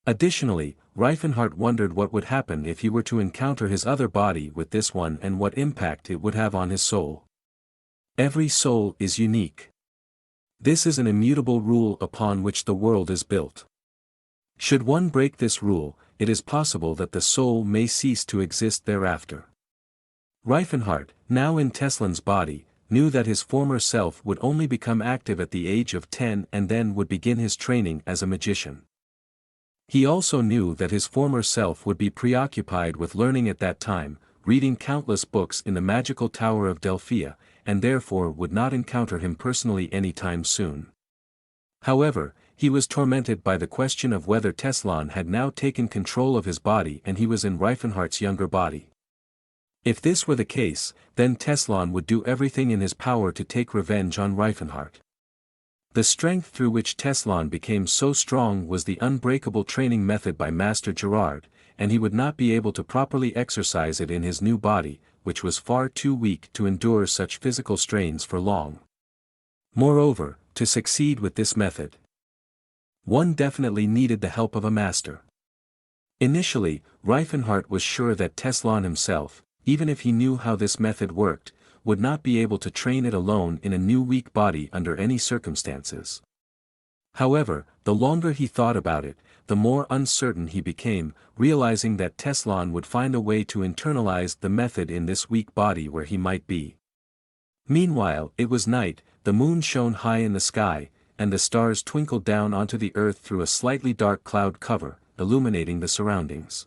Additionally, Rifenhardt wondered what would happen if he were to encounter his other body with this one and what impact it would have on his soul. Every soul is unique. This is an immutable rule upon which the world is built. Should one break this rule, it is possible that the soul may cease to exist thereafter. Rifenhardt, now in Teslan's body, knew that his former self would only become active at the age of 10 and then would begin his training as a magician. He also knew that his former self would be preoccupied with learning at that time, reading countless books in the magical Tower of Delphia, and therefore would not encounter him personally anytime soon. However, he was tormented by the question of whether Teslan had now taken control of his body and he was in Rifenhardt's younger body. If this were the case, then Teslan would do everything in his power to take revenge on Rifenhardt. The strength through which Teslan became so strong was the unbreakable training method by Master Gerald, and he would not be able to properly exercise it in his new body, which was far too weak to endure such physical strains for long. Moreover, to succeed with this method, one definitely needed the help of a master. Initially, Rifenhardt was sure that Teslan himself, even if he knew how this method worked, would not be able to train it alone in a new weak body under any circumstances. However, the longer he thought about it, the more uncertain he became, realizing that Teslan would find a way to internalize the method in this weak body where he might be. Meanwhile, it was night, the moon shone high in the sky, and the stars twinkled down onto the earth through a slightly dark cloud cover, illuminating the surroundings.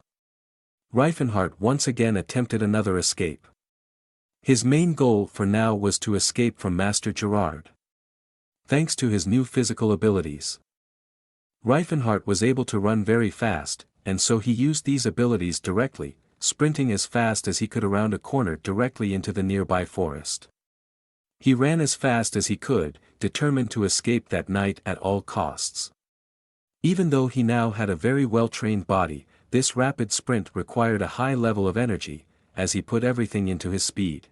Rifenhardt once again attempted another escape. His main goal for now was to escape from Master Gerald. Thanks to his new physical abilities, Rifenhardt was able to run very fast, and so he used these abilities directly, sprinting as fast as he could around a corner directly into the nearby forest. He ran as fast as he could, determined to escape that night at all costs. Even though he now had a very well-trained body, this rapid sprint required a high level of energy, as he put everything into his speed.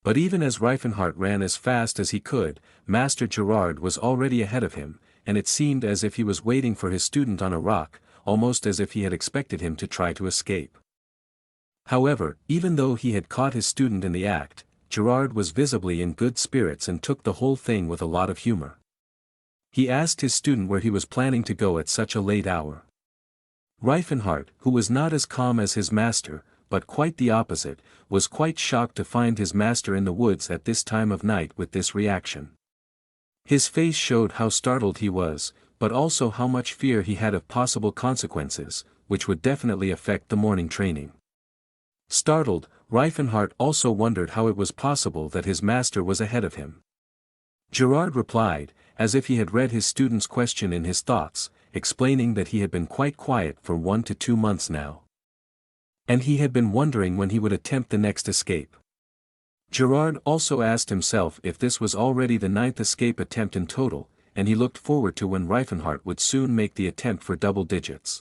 But even as Rifenhardt ran as fast as he could, Master Gerald was already ahead of him, and it seemed as if he was waiting for his student on a rock, almost as if he had expected him to try to escape. However, even though he had caught his student in the act, Gerald was visibly in good spirits and took the whole thing with a lot of humor. He asked his student where he was planning to go at such a late hour. Rifenhardt, who was not as calm as his master, but quite the opposite, was quite shocked to find his master in the woods at this time of night with this reaction. His face showed how startled he was, but also how much fear he had of possible consequences, which would definitely affect the morning training. Startled, Rifenhardt also wondered how it was possible that his master was ahead of him. Gerald replied, as if he had read his student's question in his thoughts, explaining that he had been quite quiet for 1 to 2 months now. And he had been wondering when he would attempt the next escape. Gerald also asked himself if this was already the 9th escape attempt in total, and he looked forward to when Rifenhardt would soon make the attempt for double digits.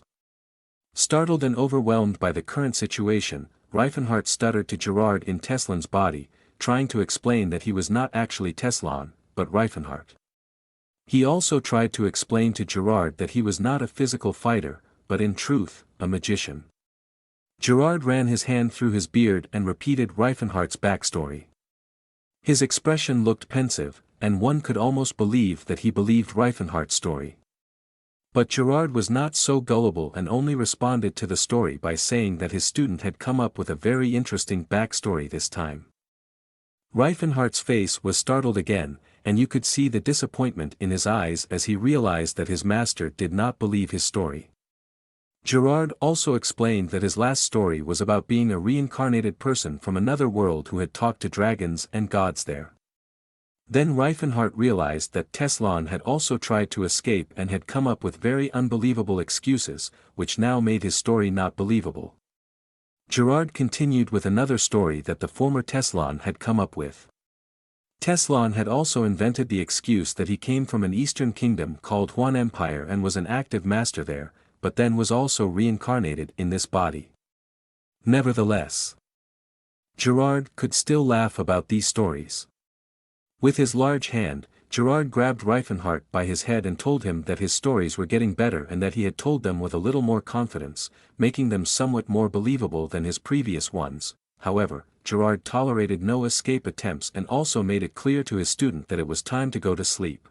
Startled and overwhelmed by the current situation, Rifenhardt stuttered to Gerald in Teslan's body, trying to explain that he was not actually Teslan, but Rifenhardt. He also tried to explain to Gerald that he was not a physical fighter, but in truth, a magician. Gerald ran his hand through his beard and repeated Rifenhardt's backstory. His expression looked pensive, and one could almost believe that he believed Rifenhardt's story. But Gerald was not so gullible and only responded to the story by saying that his student had come up with a very interesting backstory this time. Rifenhardt's face was startled again, and you could see the disappointment in his eyes as he realized that his master did not believe his story. Gerald also explained that his last story was about being a reincarnated person from another world who had talked to dragons and gods there. Then Rifenhardt realized that Teslan had also tried to escape and had come up with very unbelievable excuses, which now made his story not believable. Gerald continued with another story that the former Teslan had come up with. Teslan had also invented the excuse that he came from an eastern kingdom called Huan Empire and was an active master there, but then was also reincarnated in this body. Nevertheless, Gerald could still laugh about these stories. With his large hand, Gerald grabbed Rifenhardt by his head and told him that his stories were getting better and that he had told them with a little more confidence, making them somewhat more believable than his previous ones. However, Gerald tolerated no escape attempts and also made it clear to his student that it was time to go to sleep.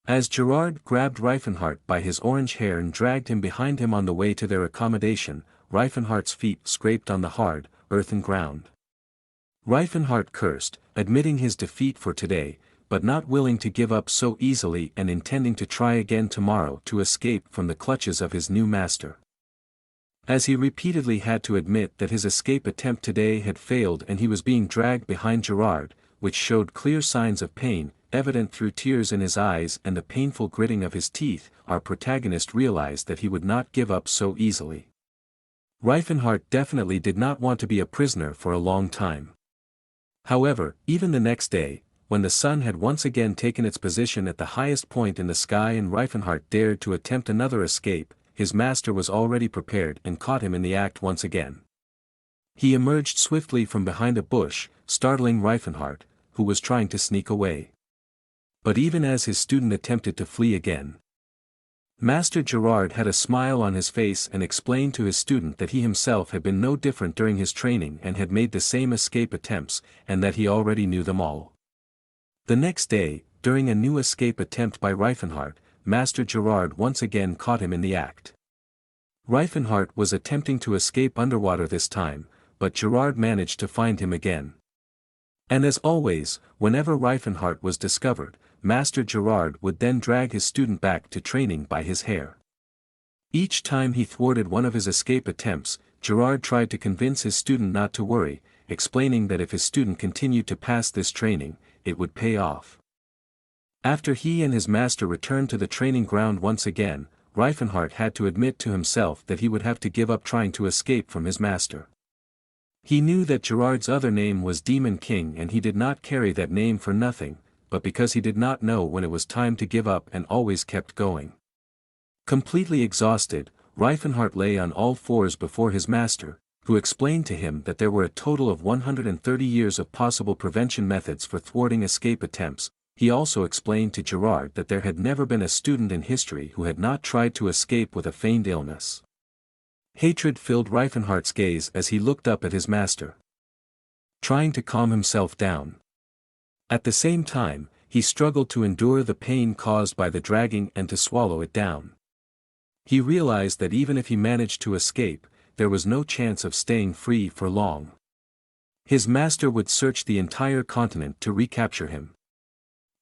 As Gerald grabbed Rifenhardt by his orange hair and dragged him behind him on the way to their accommodation, Rifenhardt's feet scraped on the hard, earthen ground. Rifenhardt cursed, admitting his defeat for today, but not willing to give up so easily and intending to try again tomorrow to escape from the clutches of his new master. As he repeatedly had to admit that his escape attempt today had failed and he was being dragged behind Gerald, which showed clear signs of pain, evident through tears in his eyes and the painful gritting of his teeth, our protagonist realized that he would not give up so easily. Rifenhardt definitely did not want to be a prisoner for a long time. However, even the next day, when the sun had once again taken its position at the highest point in the sky and Rifenhardt dared to attempt another escape, his master was already prepared and caught him in the act once again. He emerged swiftly from behind a bush, startling Rifenhardt, who was trying to sneak away. But even as his student attempted to flee again, Master Gerald had a smile on his face and explained to his student that he himself had been no different during his training and had made the same escape attempts, and that he already knew them all. The next day, during a new escape attempt by Rifenhardt, Master Gerald once again caught him in the act. Rifenhardt was attempting to escape underwater this time, but Gerald managed to find him again. And as always, whenever Rifenhardt was discovered, Master Gerald would then drag his student back to training by his hair. Each time he thwarted one of his escape attempts, Gerald tried to convince his student not to worry, explaining that if his student continued to pass this training, it would pay off. After he and his master returned to the training ground once again, Rifenhardt had to admit to himself that he would have to give up trying to escape from his master. He knew that Gerald's other name was Demon King and he did not carry that name for nothing, but because he did not know when it was time to give up and always kept going. Completely exhausted, Rifenhardt lay on all fours before his master, who explained to him that there were a total of 130 years of possible prevention methods for thwarting escape attempts. He also explained to Gerald that there had never been a student in history who had not tried to escape with a feigned illness. Hatred filled Rifenhardt's gaze as he looked up at his master, trying to calm himself down. At the same time, he struggled to endure the pain caused by the dragging and to swallow it down. He realized that even if he managed to escape, there was no chance of staying free for long. His master would search the entire continent to recapture him.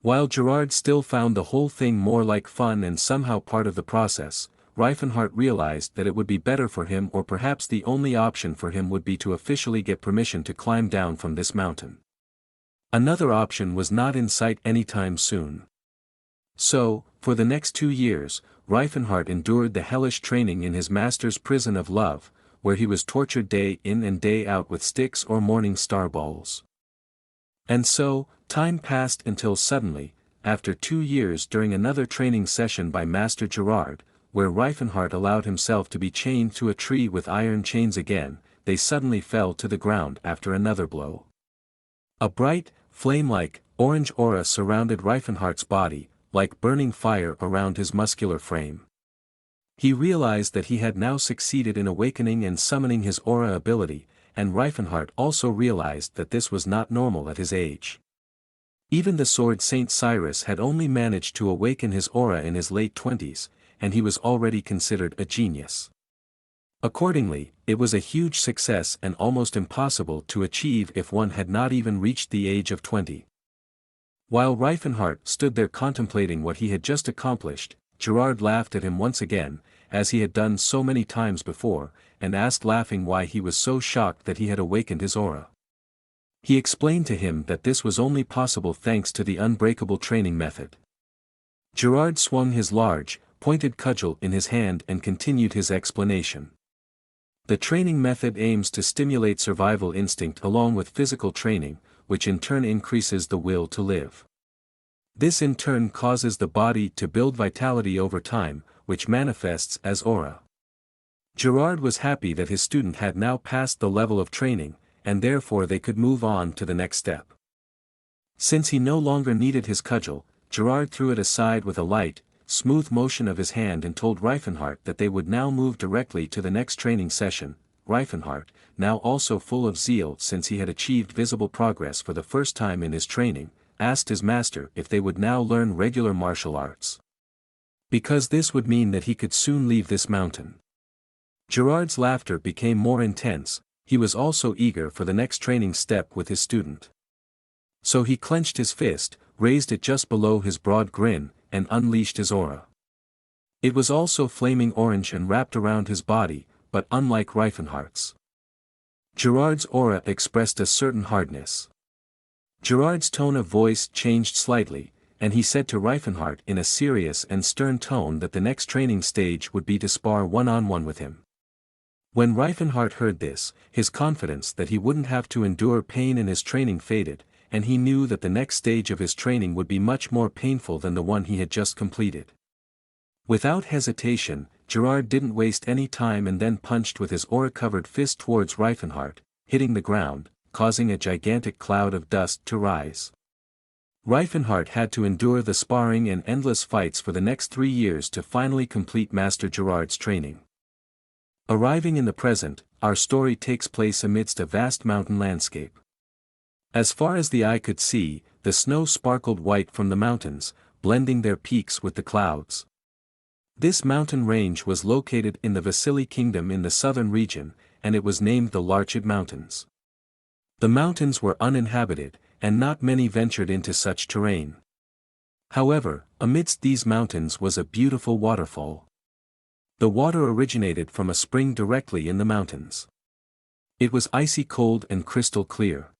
While Gerald still found the whole thing more like fun and somehow part of the process, Rifenhardt realized that it would be better for him, or perhaps the only option for him would be to officially get permission to climb down from this mountain. Another option was not in sight anytime soon. So, for the next 2 years, Rifenhardt endured the hellish training in his master's prison of love, where he was tortured day in and day out with sticks or morning star balls. And so, time passed until suddenly, after 2 years during another training session by Master Gerald, where Rifenhardt allowed himself to be chained to a tree with iron chains again, they suddenly fell to the ground after another blow. A bright, flame-like, orange aura surrounded Rifenhardt's body, like burning fire around his muscular frame. He realized that he had now succeeded in awakening and summoning his aura ability, and Rifenhardt also realized that this was not normal at his age. Even the sword Saint Cyrus had only managed to awaken his aura in his late 20s, and he was already considered a genius. Accordingly, it was a huge success and almost impossible to achieve if one had not even reached the age of 20. While Rifenhardt stood there contemplating what he had just accomplished, Gerald laughed at him once again, as he had done so many times before, and asked laughing why he was so shocked that he had awakened his aura. He explained to him that this was only possible thanks to the unbreakable training method. Gerald swung his large, pointed cudgel in his hand and continued his explanation. The training method aims to stimulate survival instinct along with physical training, which in turn increases the will to live. This in turn causes the body to build vitality over time, which manifests as aura. Gerald was happy that his student had now passed the level of training, and therefore they could move on to the next step. Since he no longer needed his cudgel, Gerald threw it aside with a light, smooth motion of his hand and told Rifenhardt that they would now move directly to the next training session. Rifenhardt, now also full of zeal since he had achieved visible progress for the first time in his training, asked his master if they would now learn regular martial arts. Because this would mean that he could soon leave this mountain. Gerald's laughter became more intense. He was also eager for the next training step with his student. So he clenched his fist, raised it just below his broad grin, and unleashed his aura. It was also flaming orange and wrapped around his body, but unlike Rifenhardt's. Gerald's aura expressed a certain hardness. Gerald's tone of voice changed slightly, and he said to Rifenhardt in a serious and stern tone that the next training stage would be to spar one-on-one with him. When Rifenhardt heard this, his confidence that he wouldn't have to endure pain in his training faded, and he knew that the next stage of his training would be much more painful than the one he had just completed. Without hesitation, Gerald didn't waste any time and then punched with his aura-covered fist towards Rifenhardt, hitting the ground, causing a gigantic cloud of dust to rise. Rifenhardt had to endure the sparring and endless fights for the next 3 years to finally complete Master Gerald's training. Arriving in the present, our story takes place amidst a vast mountain landscape. As far as the eye could see, the snow sparkled white from the mountains, blending their peaks with the clouds. This mountain range was located in the Vasily Kingdom in the southern region, and it was named the Larchid Mountains. The mountains were uninhabited, and not many ventured into such terrain. However, amidst these mountains was a beautiful waterfall. The water originated from a spring directly in the mountains. It was icy cold and crystal clear.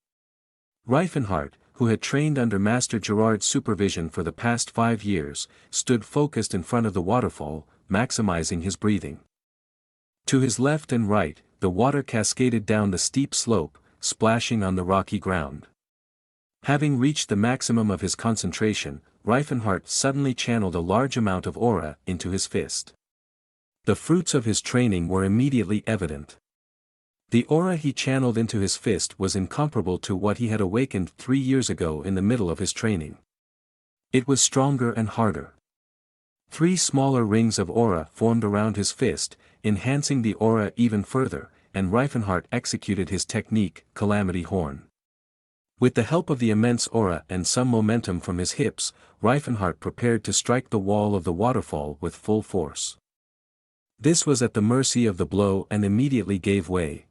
Rifenhardt, who had trained under Master Gerald's supervision for the past 5 years, stood focused in front of the waterfall, maximizing his breathing. To his left and right, the water cascaded down the steep slope, splashing on the rocky ground. Having reached the maximum of his concentration, Rifenhardt suddenly channeled a large amount of aura into his fist. The fruits of his training were immediately evident. The aura he channeled into his fist was incomparable to what he had awakened 3 years ago in the middle of his training. It was stronger and harder. 3 smaller rings of aura formed around his fist, enhancing the aura even further, and Rifenhardt executed his technique, Calamity Horn. With the help of the immense aura and some momentum from his hips, Rifenhardt prepared to strike the wall of the waterfall with full force. This was at the mercy of the blow and immediately gave way.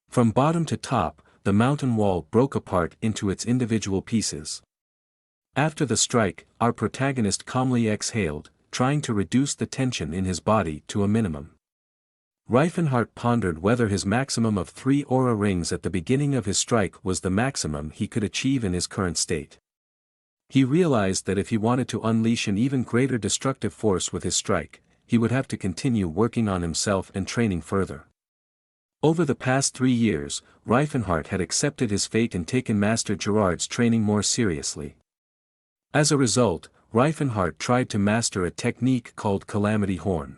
From bottom to top, the mountain wall broke apart into its individual pieces. After the strike, our protagonist calmly exhaled, trying to reduce the tension in his body to a minimum. Rifenhardt pondered whether his maximum of 3 aura rings at the beginning of his strike was the maximum he could achieve in his current state. He realized that if he wanted to unleash an even greater destructive force with his strike, he would have to continue working on himself and training further. Over the past 3 years, Rifenhardt had accepted his fate and taken Master Gerald's training more seriously. As a result, Rifenhardt tried to master a technique called Calamity Horn.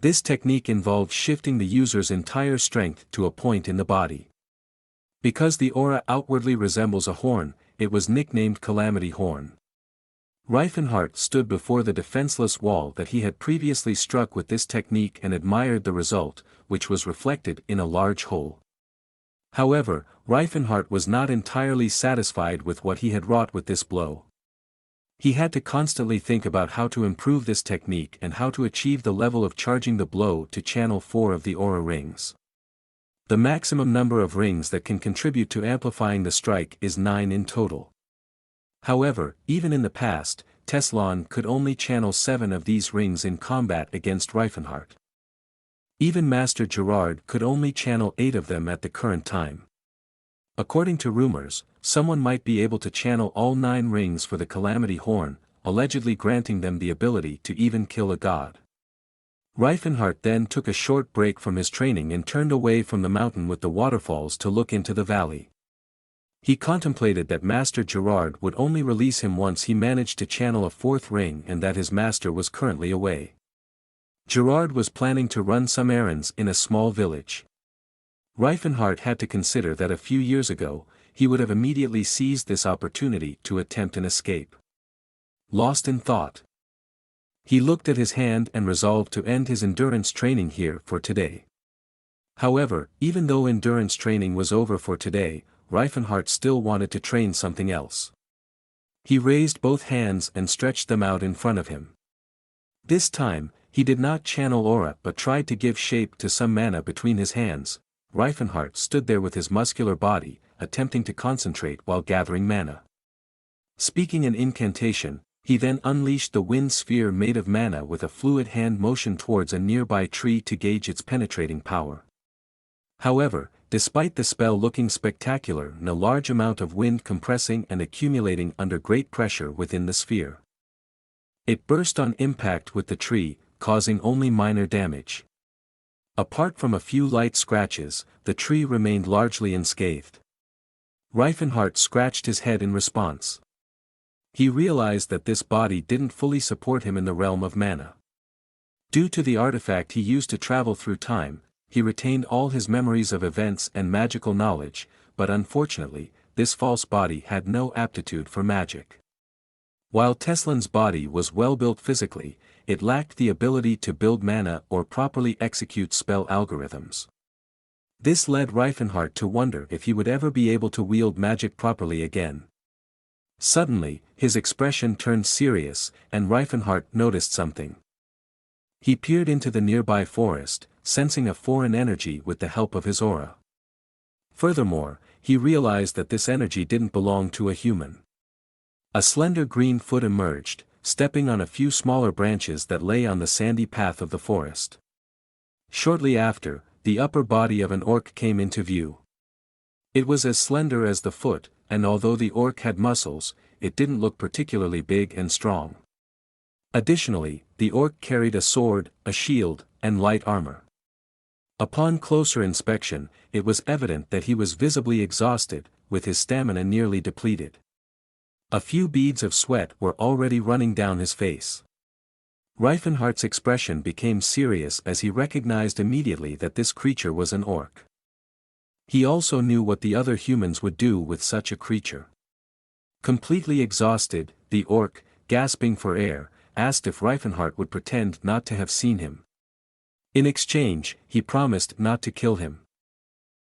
This technique involved shifting the user's entire strength to a point in the body. Because the aura outwardly resembles a horn, it was nicknamed Calamity Horn. Rifenhardt stood before the defenseless wall that he had previously struck with this technique and admired the result, which was reflected in a large hole. However, Rifenhardt was not entirely satisfied with what he had wrought with this blow. He had to constantly think about how to improve this technique and how to achieve the level of charging the blow to channel 4 of the aura rings. The maximum number of rings that can contribute to amplifying the strike is 9 in total. However, even in the past, Teslan could only channel 7 of these rings in combat against Rifenhardt. Even Master Gerald could only channel 8 of them at the current time. According to rumors, someone might be able to channel all 9 rings for the Calamity Horn, allegedly granting them the ability to even kill a god. Rifenhardt then took a short break from his training and turned away from the mountain with the waterfalls to look into the valley. He contemplated that Master Gerald would only release him once he managed to channel a 4th ring and that his master was currently away. Gerald was planning to run some errands in a small village. Rifenhardt had to consider that a few years ago, he would have immediately seized this opportunity to attempt an escape. Lost in thought, he looked at his hand and resolved to end his endurance training here for today. However, even though endurance training was over for today, Rifenhardt still wanted to train something else. He raised both hands and stretched them out in front of him. This time, he did not channel aura but tried to give shape to some mana between his hands. Rifenhardt stood there with his muscular body, attempting to concentrate while gathering mana. Speaking an incantation, he then unleashed the wind sphere made of mana with a fluid hand motion towards a nearby tree to gauge its penetrating power. However, despite the spell looking spectacular and a large amount of wind compressing and accumulating under great pressure within the sphere, it burst on impact with the tree, causing only minor damage. Apart from a few light scratches, the tree remained largely unscathed. Rifenhardt scratched his head in response. He realized that this body didn't fully support him in the realm of mana. Due to the artifact he used to travel through time, he retained all his memories of events and magical knowledge, but unfortunately, this false body had no aptitude for magic. While Teslan's body was well built physically, it lacked the ability to build mana or properly execute spell algorithms. This led Rifenhardt to wonder if he would ever be able to wield magic properly again. Suddenly, his expression turned serious, and Rifenhardt noticed something. He peered into the nearby forest, sensing a foreign energy with the help of his aura. Furthermore, he realized that this energy didn't belong to a human. A slender green foot emerged, stepping on a few smaller branches that lay on the sandy path of the forest. Shortly after, the upper body of an orc came into view. It was as slender as the foot, and although the orc had muscles, it didn't look particularly big and strong. Additionally, the orc carried a sword, a shield, and light armor. Upon closer inspection, it was evident that he was visibly exhausted, with his stamina nearly depleted. A few beads of sweat were already running down his face. Rifenhardt's expression became serious as he recognized immediately that this creature was an orc. He also knew what the other humans would do with such a creature. Completely exhausted, the orc, gasping for air, asked if Rifenhardt would pretend not to have seen him. In exchange, he promised not to kill him.